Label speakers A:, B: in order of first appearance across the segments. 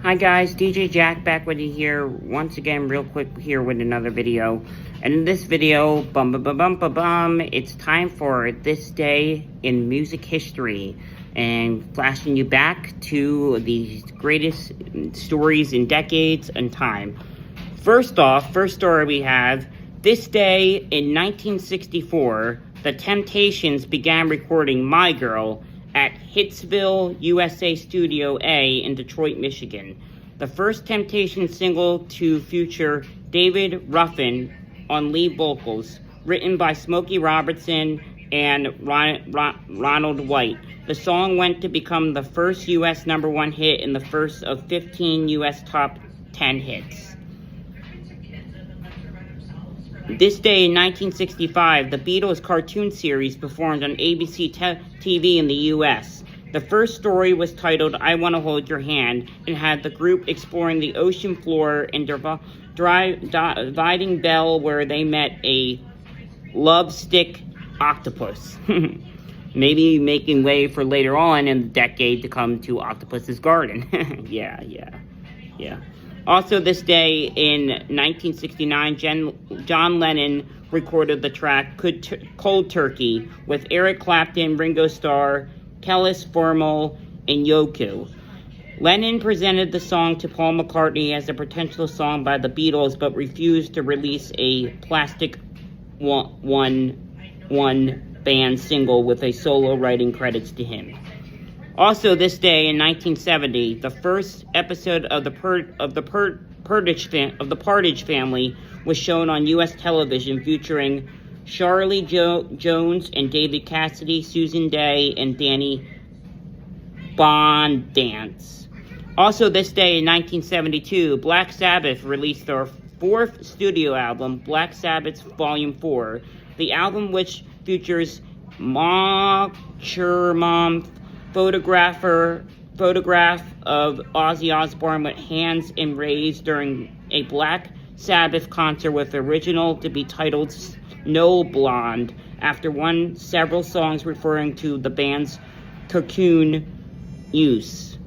A: Hi guys, DJ Jack back with you here once again real quick here with another video. And in this video, it's time for this day in music history and flashing you back to the greatest stories in decades and time. First story we have, this day in 1964, the Temptations began recording My Girl at Hitsville, USA Studio A in Detroit, Michigan. The first Temptations single to feature David Ruffin on lead vocals, written by Smokey Robertson and Ronald White. The song went to become the first U.S. #1 hit and the first of 15 U.S. top 10 hits. This day in 1965, the Beatles cartoon series performed on ABC TV in the U.S. The first story was titled I Wanna Hold Your Hand and had the group exploring the ocean floor and dividing Bell where they met a love stick octopus. Maybe making way for later on in the decade to come to Octopus's Garden. Yeah. Also this day in 1969, John Lennon recorded the track Cold Turkey with Eric Clapton, Ringo Starr, Kellis Formal, and Yoko. Lennon presented the song to Paul McCartney as a potential song by the Beatles, but refused to release a Plastic One Band single with a solo writing credits to him. Also this day in 1970, the first episode of the Partridge Family was shown on U.S. television, featuring Charlie Jones and David Cassidy, Susan Day, and Danny Bondance. Also this day in 1972, Black Sabbath released their fourth studio album, Black Sabbath Volume 4. The album, which features Mom photograph of Ozzy Osbourne with hands and raised during a Black Sabbath concert, with the original to be titled Snow Blonde, after several songs referring to the band's cocoon use.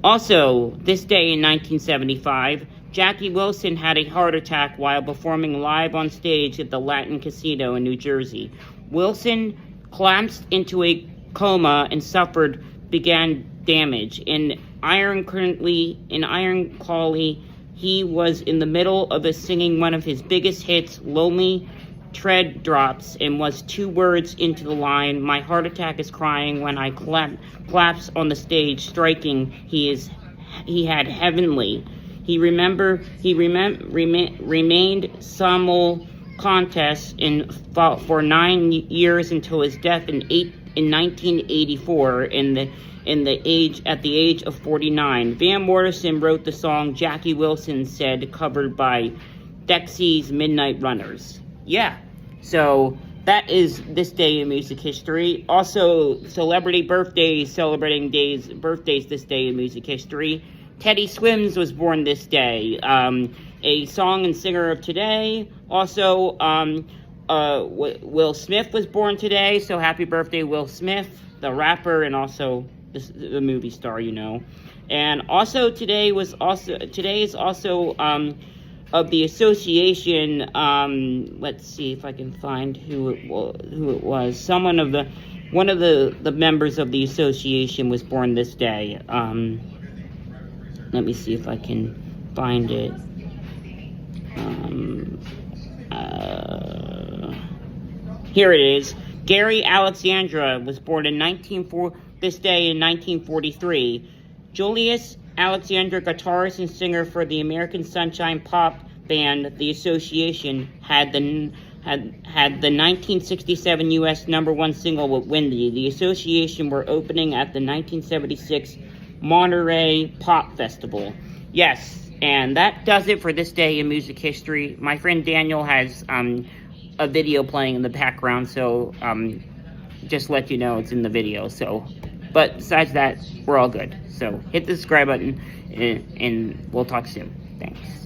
A: Also, this day in 1975, Jackie Wilson had a heart attack while performing live on stage at the Latin Casino in New Jersey. Wilson collapsed into a coma and suffered began damage. In Ironclad, he was in the middle of singing one of his biggest hits, Lonely Tread Drops, and was 2 words into the line, "My heart attack is crying when I collapse on the stage, striking. He had heavenly." He remained Samuel contest for 9 years until his death in 1984 at the age of 49. Van Morrison wrote the song Jackie Wilson Said, covered by Dexy's Midnight Runners. Yeah, so that is this day in music history. Also, celebrity birthdays, celebrating birthdays this day in music history. Teddy Swims was born this day. A song and singer of today. Also, Will Smith was born today, so happy birthday, Will Smith, the rapper and also the movie star, you know. And also today is also of the association. Let's see if I can find who it was. One of the members of the association was born this day. Let me see if I can find it. Here it is. Gary Alexandra was born this day in 1943. Julius Alexander, guitarist and singer for the American Sunshine pop band The Association, had the 1967 U.S. #1 single with Windy. The Association were opening at the 1976 Monterey Pop Festival. Yes, and that does it for this day in music history. My friend Daniel has a video playing in the background, so just let you know it's in the video. So, but besides that, we're all good. So hit the subscribe button, and we'll talk soon. Thanks.